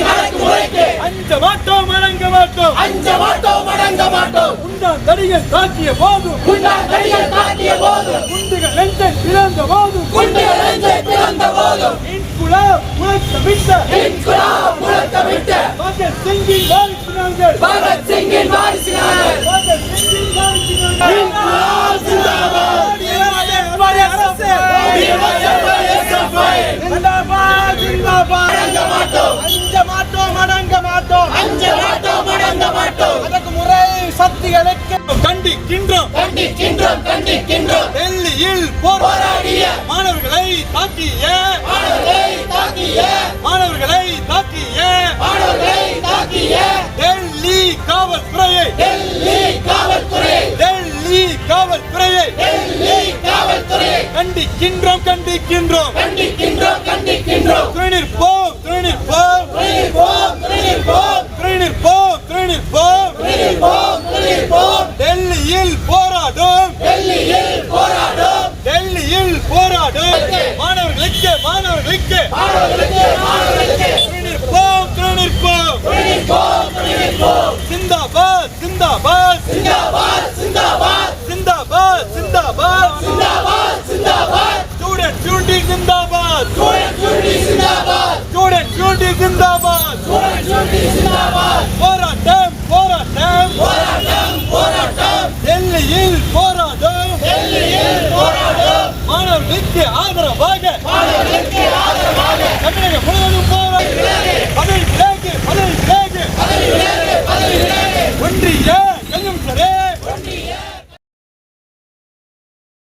அடக்குமுறைக்கு அஞ்ச மாட்டோம் அடங்க மாட்டோம் உண்டான் தடிகள் தாக்கிய போதும் குண்டுகள் நெஞ்சை பிறந்த போதும் இன்குலாப் முழக்கமிட்ட பகத் சிங்கின் வாரிசுகள் சக்திகளுக்கு கண்டிக்கின்றோம். டெல்லியில் போராடிய மாணவர்களை தாக்கிய டெல்லி காவல்துறையை கண்டிக்கின்றோம். டெல்லியில் போராடும் மாணவர்களுக்கு சிந்தாபாத் ஸ்டூடெண்ட் யூனிட்டி சிந்தாபாத் போராட்டம் டெல்லியில் போராடும் மாணவர்களுக்கு ஆதரவாக